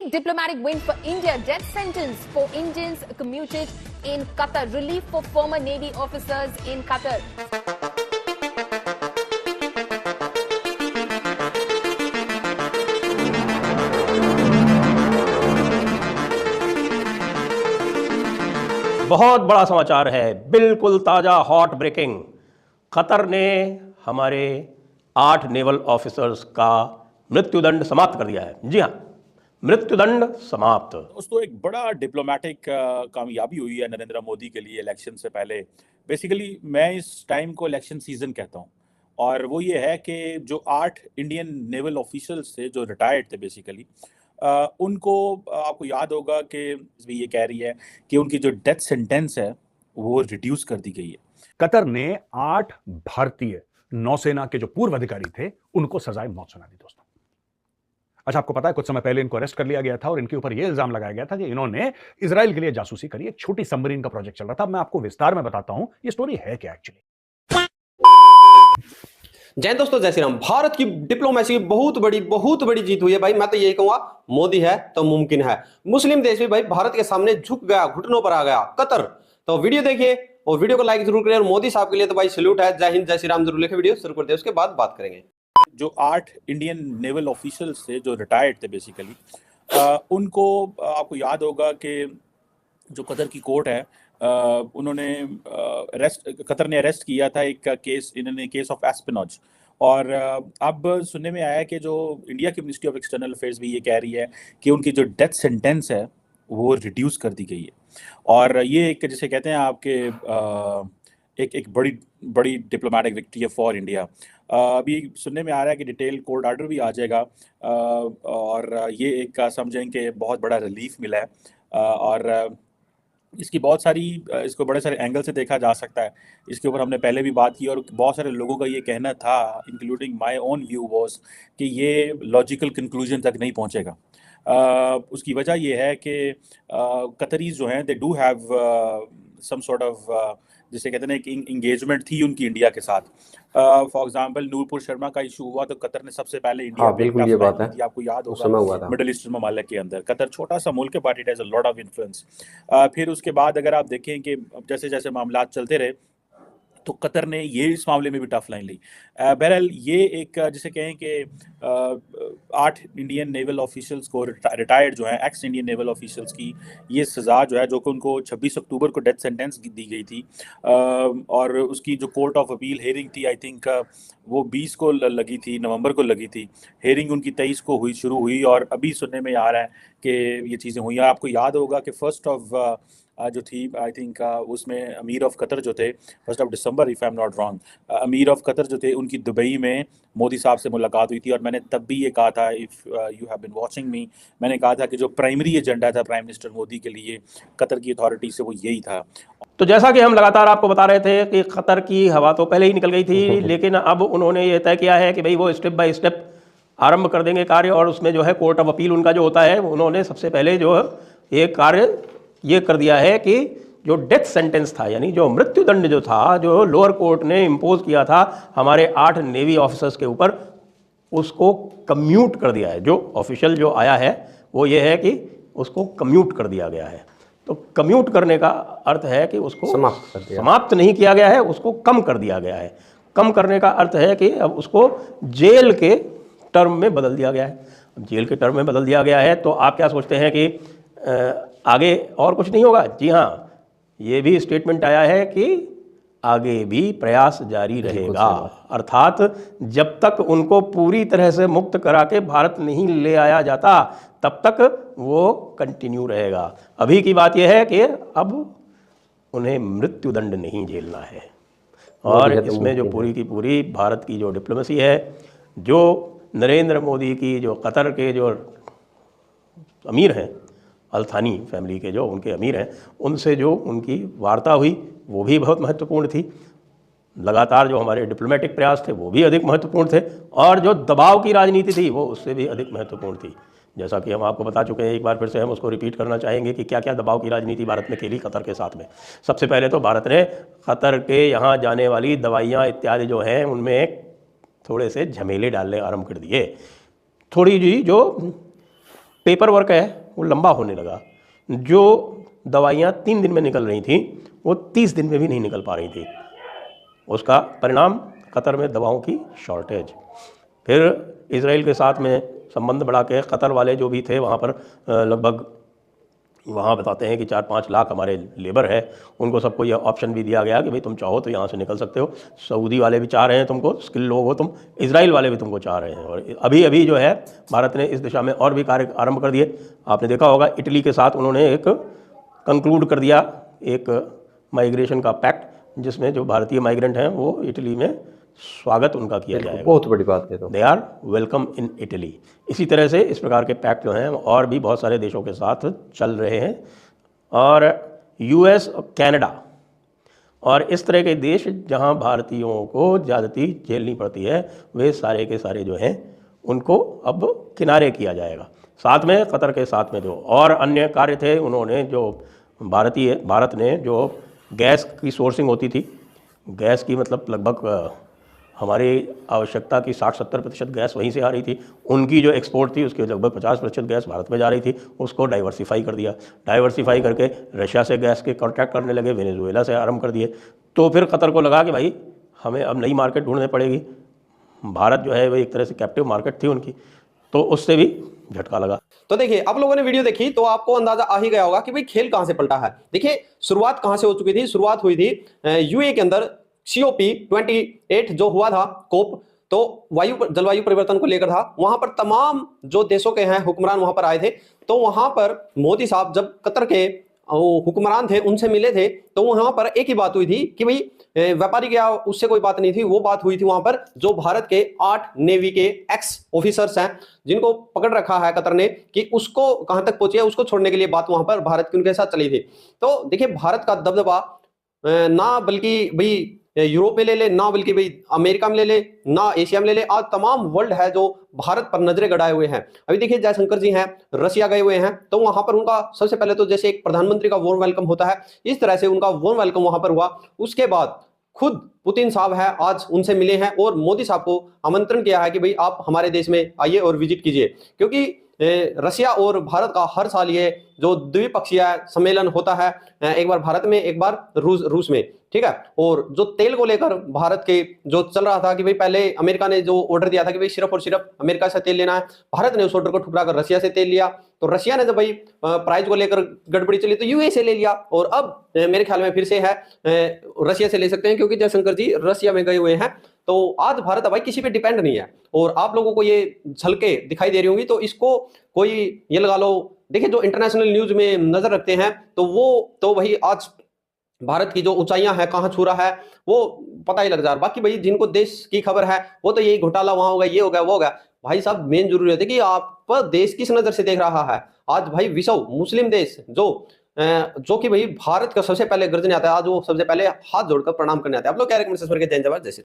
Diplomatic win for India. Death sentence for Indians commuted in Qatar. Relief for former Navy officers in Qatar. बहुत बड़ा समाचार है, बिल्कुल ताजा हॉट ब्रेकिंग। कतर ने हमारे 8 नेवल ऑफिसर्स का मृत्युदंड समाप्त कर दिया है। जी हाँ, मृत्युदंड समाप्त। दोस्तों, एक बड़ा डिप्लोमेटिक कामयाबी हुई है नरेंद्र मोदी के लिए इलेक्शन से पहले। बेसिकली मैं इस टाइम को इलेक्शन सीजन कहता हूँ, और वो ये है कि जो 8 इंडियन नेवल ऑफिशियल्स थे जो रिटायर्ड थे बेसिकली, उनको आपको याद होगा कि ये कह रही है कि उनकी जो डेथ सेंटेंस है वो रिड्यूस कर दी गई है। कतर ने 8 भारतीय नौसेना के जो पूर्व अधिकारी थे उनको सजाए मौत सुना दी। दोस्तों, अच्छा, आपको पता है कुछ समय पहले इनको अरेस्ट कर लिया गया था और इनके ऊपर यह इल्जाम लगाया गया था कि इन्होंने इजराइल के लिए जासूसी करी। एक छोटी सबमरीन का प्रोजेक्ट चल रहा था। मैं आपको विस्तार में बताता हूं ये स्टोरी है क्या एक्चुअली। जय दोस्तों, जय श्री राम। भारत की डिप्लोमेसी बहुत बड़ी जीत हुई है भाई। मैं तो यही कहूंगा, मोदी है तो मुमकिन है। मुस्लिम देश भी भाई भारत के सामने झुक गया, घुटनों पर आ गया। कतर तो वीडियो देखिए और वीडियो को लाइक जरूर करें। और मोदी साहब के लिए तो भाई सैल्यूट है। जय हिंद, जय श्री राम जरूर लिखे। वीडियो शुरू करते हैं, उसके बाद बात करेंगे। जो 8 इंडियन नेवल ऑफिशियल्स थे जो रिटायर्ड थे बेसिकली, उनको आपको याद होगा कि जो कतर की कोर्ट है, उन्होंने कतर ने अरेस्ट किया था एक केस, इन्होंने केस ऑफ एस्पिनॉज। और अब सुनने में आया कि जो इंडिया की मिनिस्ट्री ऑफ एक्सटर्नल अफेयर्स भी ये कह रही है कि उनकी जो डेथ सेंटेंस है वो रिड्यूस कर दी गई है। और ये एक, जिसे कहते हैं आपके, एक बड़ी डिप्लोमेटिक विक्ट्री है फॉर इंडिया। अभी सुनने में आ रहा है कि डिटेल कोर्ट ऑर्डर भी आ जाएगा, और ये एक समझें कि बहुत बड़ा रिलीफ मिला है। और इसकी बहुत सारी, इसको बड़े सारे एंगल से देखा जा सकता है। इसके ऊपर हमने पहले भी बात की और बहुत सारे लोगों का ये कहना था, including my own view was, कि ये लॉजिकल कंक्लूजन तक नहीं पहुंचेगा। उसकी वजह ये है कि कतरीज जो हैं, they do have some sort of, जिसे कहते हैं कि इंगेजमेंट थी उनकी इंडिया के साथ। फॉर एग्जांपल, नूरपुर शर्मा का इशू हुआ तो कतर ने सबसे पहले इंडिया पे बिल्कुल ये बात है, आपको याद होगा, मिडिल ईस्टर्न ममालिक के अंदर कतर छोटा सा मुल्क है, but it has a lot of influence. फिर उसके बाद अगर आप देखें कि जैसे जैसे मामला चलते रहे तो कतर ने ये इस मामले में भी टफ लाइन ली। बहरहाल ये एक, जिसे कहें कि 8 इंडियन नेवल ऑफिशियल्स को, रिटायर्ड जो हैं एक्स इंडियन नेवल ऑफिशियल्स की ये सज़ा जो है, जो कि उनको 26 अक्टूबर को डेथ सेंटेंस दी गई थी, और उसकी जो कोर्ट ऑफ अपील हेयरिंग थी, आई थिंक वो 20 को लगी थी, नवंबर को लगी थी। हेयरिंग उनकी 23 को शुरू हुई, और अभी सुनने में आ रहा है कि ये चीज़ें हुई। आपको याद होगा कि 1 ऑफ जो थी, आई थिंक उसमें अमीर ऑफ कतर जो थे, 1 of December, if I am not wrong, अमीर ऑफ कतर जो थे उनकी दुबई में मोदी साहब से मुलाकात हुई थी। और मैंने तब भी ये कहा था, if you have been watching me, मैंने कहा था कि जो प्राइमरी एजेंडा था प्राइम मिनिस्टर मोदी के लिए कतर की अथॉरिटी से, वो यही था। तो जैसा कि हम लगातार आपको बता रहे थे कि कतर की हवा तो पहले ही निकल गई थी, लेकिन अब उन्होंने ये तय किया है कि भाई वो स्टेप बाय स्टेप आरंभ कर देंगे कार्य। और उसमें जो है कोर्ट ऑफ अपील उनका जो होता है, उन्होंने सबसे पहले जो ये कार्य ये कर दिया है कि जो डेथ सेंटेंस था, यानी जो मृत्युदंड जो था, जो लोअर कोर्ट ने इम्पोज किया था हमारे 8 नेवी ऑफिसर्स के ऊपर, उसको कम्यूट कर दिया है। जो ऑफिशियल जो आया है वो ये है कि उसको कम्यूट कर दिया गया है। तो कम्यूट करने का अर्थ है कि उसको समाप्त नहीं किया गया है, उसको कम कर दिया गया है। कम करने का अर्थ है कि अब उसको जेल के टर्म में बदल दिया गया है। अब जेल के टर्म में बदल दिया गया है तो आप क्या सोचते हैं कि आगे और कुछ नहीं होगा? जी हाँ, ये भी स्टेटमेंट आया है कि आगे भी प्रयास जारी रहेगा। अर्थात जब तक उनको पूरी तरह से मुक्त करा के भारत नहीं ले आया जाता तब तक वो कंटिन्यू रहेगा। अभी की बात यह है कि अब उन्हें मृत्युदंड नहीं झेलना है। और इसमें जो पूरी की पूरी भारत की जो डिप्लोमेसी है, जो नरेंद्र मोदी की, जो कतर के जो अमीर हैं, अल्थानी फैमिली के जो उनके अमीर हैं, उनसे जो उनकी वार्ता हुई वो भी बहुत महत्वपूर्ण थी। लगातार जो हमारे डिप्लोमेटिक प्रयास थे वो भी अधिक महत्वपूर्ण थे, और जो दबाव की राजनीति थी वो उससे भी अधिक महत्वपूर्ण थी। जैसा कि हम आपको बता चुके हैं, एक बार फिर से हम उसको रिपीट करना चाहेंगे कि क्या क्या दबाव की राजनीति भारत ने खेली कतर के साथ में। सबसे पहले तो भारत ने कतर के यहाँ जाने वाली दवाइयाँ इत्यादि जो हैं उनमें थोड़े से झमेले डालने आरंभ कर दिए। थोड़ी जी जो पेपर वर्क है वो लंबा होने लगा। जो दवाइयाँ 3 दिन में निकल रही थी वो 30 दिन में भी नहीं निकल पा रही थी। उसका परिणाम कतर में दवाओं की शॉर्टेज। फिर इजराइल के साथ में संबंध बढ़ा के कतर वाले जो भी थे वहाँ पर लगभग वहाँ बताते हैं कि 4-5 लाख हमारे लेबर है, उनको सबको यह ऑप्शन भी दिया गया कि भाई तुम चाहो तो यहाँ से निकल सकते हो। सऊदी वाले भी चाह रहे हैं तुमको, स्किल लोग हो तुम, इजराइल वाले भी तुमको चाह रहे हैं। और अभी अभी जो है भारत ने इस दिशा में और भी कार्य आरंभ कर दिए। आपने देखा होगा इटली के साथ उन्होंने एक कंक्लूड कर दिया एक माइग्रेशन का पैक्ट, जिसमें जो भारतीय माइग्रेंट हैं वो इटली में स्वागत उनका किया जाएगा। बहुत बड़ी बात है। तो they are welcome in Italy. इसी तरह से इस प्रकार के पैक्ट जो हैं और भी बहुत सारे देशों के साथ चल रहे हैं। और यूएस, कनाडा और इस तरह के देश जहां भारतीयों को ज़्यादती झेलनी पड़ती है, वे सारे के सारे जो हैं उनको अब किनारे किया जाएगा। साथ में कतर के साथ में जो और अन्य कार्य थे, उन्होंने जो भारत ने जो गैस की सोर्सिंग होती थी, गैस की मतलब लगभग हमारी आवश्यकता की 60-70% गैस वहीं से आ रही थी। उनकी जो एक्सपोर्ट थी उसके लगभग 50% गैस भारत में जा रही थी। उसको डाइवर्सिफाई कर दिया। डाइवर्सिफाई करके रशिया से गैस के कॉन्ट्रैक्ट करने लगे, वेनेजुएला से आरंभ कर दिए। तो फिर कतर को लगा कि भाई हमें अब नई मार्केट ढूंढनी पड़ेगी। भारत जो है वो एक तरह से कैप्टिव मार्केट थी उनकी, तो उससे भी झटका लगा। तो देखिए, आप लोगों ने वीडियो देखी तो आपको अंदाजा आ ही गया होगा कि भाई खेल कहां से पलटा है। देखिए, शुरुआत कहां से हो चुकी थी। शुरुआत हुई थी यूए के अंदर COP28 जो हुआ था कोप, तो जलवायु परिवर्तन को लेकर था। वहां पर तमाम जो देशों के हैं हुक्मरान वहां पर आए थे। तो वहां पर मोदी साहब जब कतर के हुक्मरान थे उनसे मिले थे, तो वहां पर एक ही बात हुई थी कि भाई व्यापारी क्या, उससे कोई बात नहीं थी। वो बात हुई थी वहां पर जो भारत के 8 नेवी के एक्स ऑफिसर्स हैं जिनको पकड़ रखा है कतर ने, कि उसको कहां तक पहुंची है, उसको छोड़ने के लिए बात वहां पर भारत की उनके साथ चली थी। तो देखिए, भारत का दबदबा ना बल्कि भाई यूरोप में ले ले, ना बल्कि भाई अमेरिका में ले ले, ना एशिया में ले ले, आज तमाम वर्ल्ड है जो भारत पर नजरें गड़ाए हुए हैं। अभी देखिए, जयशंकर जी हैं, रशिया गए हुए हैं, तो वहां पर उनका सबसे पहले तो जैसे एक प्रधानमंत्री का वार्म वेलकम होता है, इस तरह से उनका वार्म वेलकम वहां पर हुआ। उसके बाद खुद पुतिन साहब है, आज उनसे मिले हैं और मोदी साहब को आमंत्रण किया है कि भाई आप हमारे देश में आइए और विजिट कीजिए। क्योंकि रशिया और भारत का हर साल ये जो द्विपक्षीय सम्मेलन होता है, एक बार भारत में, एक बार रूस में, ठीक है। और जो तेल को लेकर भारत के जो चल रहा था कि भाई पहले अमेरिका ने जो ऑर्डर दिया था कि भाई सिर्फ और सिर्फ अमेरिका से तेल लेना है, भारत ने उस ऑर्डर को ठुकराकर रशिया से तेल लिया। तो रशिया ने जब भाई प्राइस को लेकर गड़बड़ी चली तो यूएस से ले लिया, और अब मेरे ख्याल में फिर से है रशिया से ले सकते हैं, क्योंकि जयशंकर जी रशिया में गए हुए हैं। तो आज भारत भाई किसी पे डिपेंड नहीं है। और आप लोगों को ये झलके दिखाई दे रही होंगी, तो इसको कोई ये लगा लो, देखिए जो इंटरनेशनल न्यूज में नजर रखते हैं तो वो तो वही आज भारत की जो ऊंचाइयां हैं कहां छू रहा है वो पता ही लग जा रहा है। बाकी भाई जिनको देश की खबर है वो तो यही घोटाला वहां हो गया, ये हो गया, वो हो गया। भाई साहब, मेन जरूरी है कि आप देश किस नजर से देख रहा है। आज भाई विश्व मुस्लिम देश जो कि भाई भारत का सबसे पहले गर्जने आता है, आज वो सबसे पहले हाथ जोड़कर प्रणाम करने आते हैं। आप लोग क्या रेकमेंड करके जय जवान जय श्री राम।